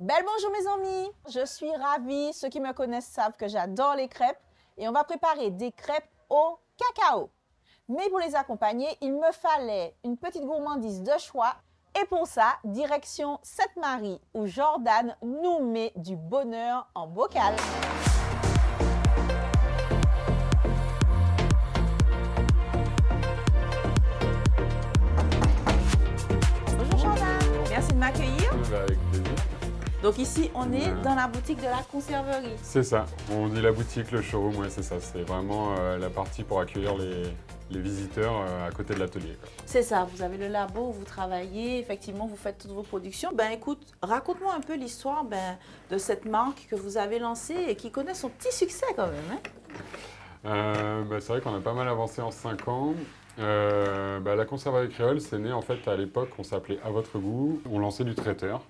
Belle bonjour mes amis, je suis ravie, ceux qui me connaissent savent que j'adore les crêpes et on va préparer des crêpes au cacao. Mais pour les accompagner, il me fallait une petite gourmandise de choix et pour ça, direction Sainte-Marie où Jordan nous met du bonheur en bocal. Bonjour Jordan, merci de m'accueillir. Avec plaisir. Donc ici, on est dans la boutique de la conserverie. C'est ça, on dit la boutique, le showroom, ouais, c'est ça. C'est vraiment la partie pour accueillir les visiteurs à côté de l'atelier. C'est ça, vous avez le labo où vous travaillez, effectivement, vous faites toutes vos productions. Ben écoute, raconte-moi un peu l'histoire de cette marque que vous avez lancée et qui connaît son petit succès quand même. Hein? C'est vrai qu'on a pas mal avancé en 5 ans. La conserverie créole, c'est né en fait à l'époque, on s'appelait À Votre Goût. On lançait du traiteur.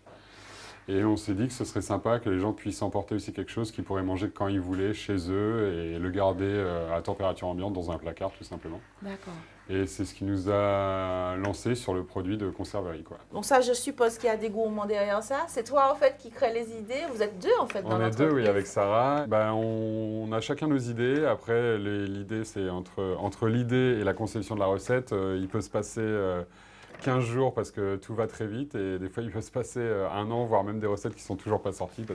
Et on s'est dit que ce serait sympa que les gens puissent emporter aussi quelque chose qu'ils pourraient manger quand ils voulaient, chez eux, et le garder à température ambiante dans un placard, tout simplement. D'accord. Et c'est ce qui nous a lancé sur le produit de conserverie, quoi. Donc ça, je suppose qu'il y a des gourmands derrière ça. C'est toi, en fait, qui crée les idées. Vous êtes deux, en fait, dans l'entreprise. On est deux, oui, avec Sarah. On a chacun nos idées. Après, l'idée, c'est entre l'idée et la conception de la recette, il peut se passer 15 jours parce que tout va très vite et des fois il peut se passer 1 an, voire même des recettes qui ne sont toujours pas sorties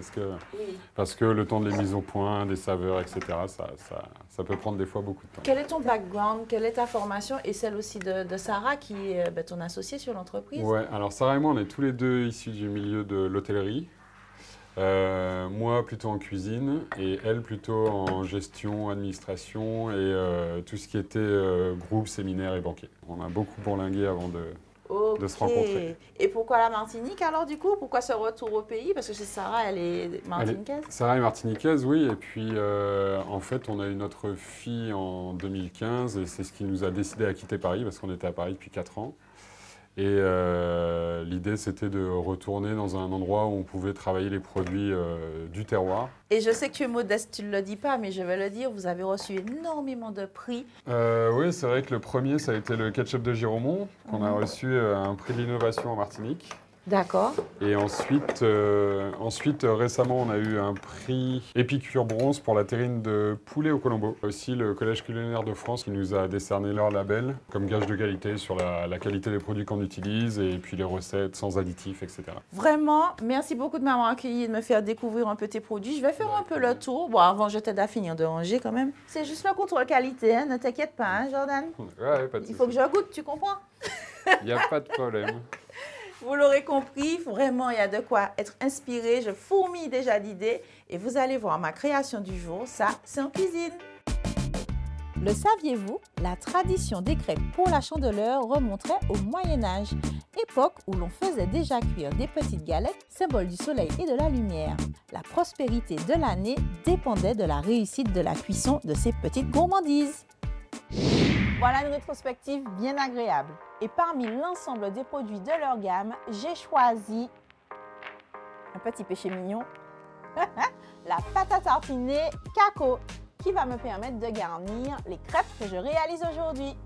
parce que le temps de les mises au point, des saveurs, etc., ça peut prendre des fois beaucoup de temps. Quel est ton background, quelle est ta formation et celle aussi de Sarah qui est ton associée sur l'entreprise? Ouais, alors Sarah et moi on est tous les deux issus du milieu de l'hôtellerie. Moi plutôt en cuisine et elle plutôt en gestion, administration et tout ce qui était groupe, séminaire et banquet. On a beaucoup bourlingué avant de se rencontrer. Et pourquoi la Martinique alors du coup? Pourquoi ce retour au pays? Parce que chez Sarah, elle est martiniquaise. Sarah est martiniquaise, oui. Et puis en fait, on a eu notre fille en 2015 et c'est ce qui nous a décidé à quitter Paris parce qu'on était à Paris depuis 4 ans. Et l'idée, c'était de retourner dans un endroit où on pouvait travailler les produits du terroir. Et je sais que tu es modeste, tu ne le dis pas, mais je vais le dire, vous avez reçu énormément de prix. Oui, c'est vrai que le premier, ça a été le ketchup de Giromont, qu'on a reçu un prix de l'innovation en Martinique. D'accord. Et ensuite, récemment, on a eu un prix Épicure Bronze pour la terrine de poulet au Colombo. Aussi, le Collège culinaire de France qui nous a décerné leur label comme gage de qualité sur la qualité des produits qu'on utilise et puis les recettes sans additifs, etc. Vraiment, merci beaucoup de m'avoir accueilli et de me faire découvrir un peu tes produits. Je vais faire un peu le tour. Bon, avant, je t'aide à finir de ranger quand même. C'est juste le contrôle qualité, hein. Ne t'inquiète pas, hein, Jordan. Ouais, pas de souci. Il faut que je goûte, tu comprends? Il n'y a pas de problème. Vous l'aurez compris, vraiment, il y a de quoi être inspiré. Je fourmille déjà d'idées et vous allez voir ma création du jour. Ça, c'est en cuisine. Le saviez-vous? La tradition des crêpes pour la Chandeleur remonterait au Moyen-Âge, époque où l'on faisait déjà cuire des petites galettes, symbole du soleil et de la lumière. La prospérité de l'année dépendait de la réussite de la cuisson de ces petites gourmandises. Voilà une rétrospective bien agréable. Et parmi l'ensemble des produits de leur gamme, j'ai choisi un petit péché mignon, la pâte à tartiner Caco, qui va me permettre de garnir les crêpes que je réalise aujourd'hui.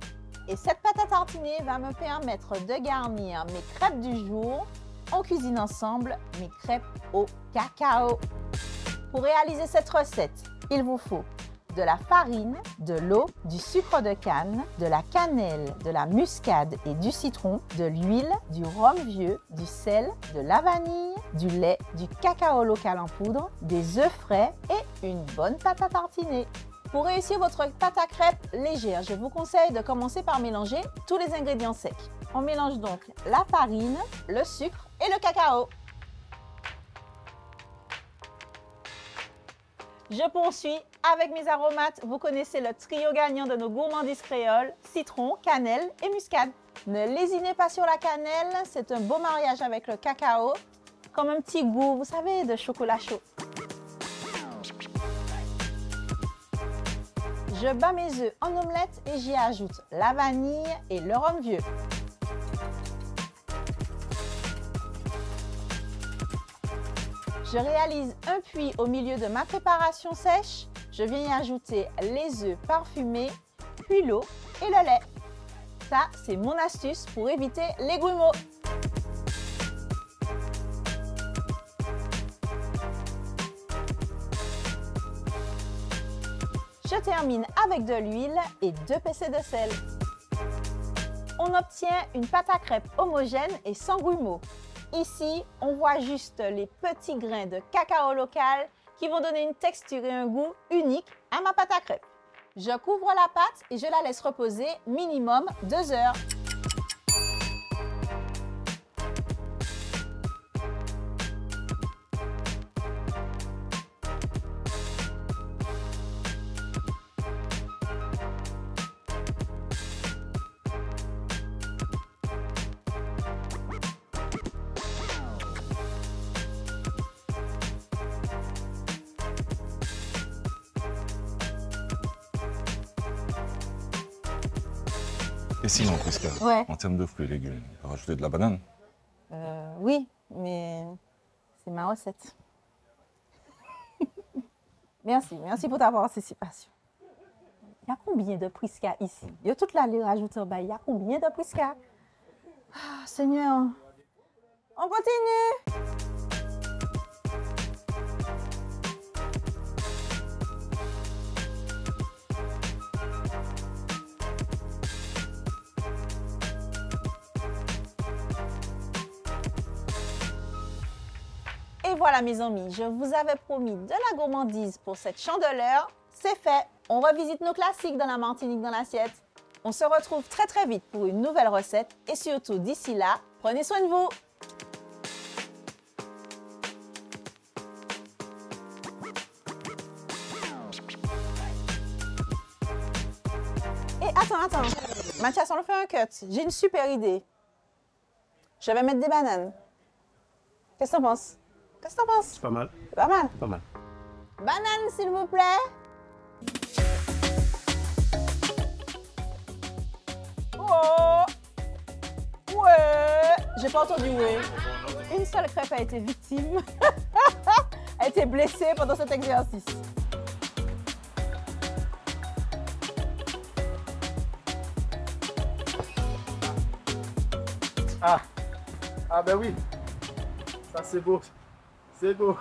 Et cette pâte à tartiner va me permettre de garnir mes crêpes du jour. On cuisine ensemble mes crêpes au cacao. Pour réaliser cette recette, il vous faut de la farine, de l'eau, du sucre de canne, de la cannelle, de la muscade et du citron, de l'huile, du rhum vieux, du sel, de la vanille, du lait, du cacao local en poudre, des œufs frais et une bonne pâte à tartiner. Pour réussir votre pâte à crêpes légère, je vous conseille de commencer par mélanger tous les ingrédients secs. On mélange donc la farine, le sucre et le cacao. Je poursuis avec mes aromates. Vous connaissez le trio gagnant de nos gourmandises créoles, citron, cannelle et muscade. Ne lésinez pas sur la cannelle, c'est un beau mariage avec le cacao, comme un petit goût, vous savez, de chocolat chaud. Je bats mes œufs en omelette et j'y ajoute la vanille et le rhum vieux. Je réalise un puits au milieu de ma préparation sèche. Je viens y ajouter les œufs parfumés, puis l'eau et le lait. Ça, c'est mon astuce pour éviter les grumeaux. Je termine avec de l'huile et 2 pincées de sel. On obtient une pâte à crêpes homogène et sans grumeaux. Ici, on voit juste les petits grains de cacao local qui vont donner une texture et un goût unique à ma pâte à crêpes. Je couvre la pâte et je la laisse reposer minimum 2 heures. Et sinon, Prisca, Ouais. en termes de fruits et légumes, rajouter de la banane? Oui, mais c'est ma recette. Merci pour ta participation. Il y a combien de Prisca ici? Il y a toute la lire rajouter en bas. Il y a combien de Prisca? Ah, Seigneur, on continue. Et voilà mes amis, je vous avais promis de la gourmandise pour cette chandeleur. C'est fait, on revisite nos classiques dans la Martinique dans l'assiette. On se retrouve très très vite pour une nouvelle recette et surtout d'ici là, prenez soin de vous. Et attends, Mathias, on le fait un cut. J'ai une super idée. Je vais mettre des bananes. Qu'est-ce que t'en penses? Qu'est-ce que t'en penses? C'est pas mal. C'est pas mal. Pas mal. Banane, s'il vous plaît. Oh! Ouais! J'ai pas entendu ouais. Une seule crêpe a été victime. Elle a été blessée pendant cet exercice. Ah ben oui. Ça c'est beau. C'est beau.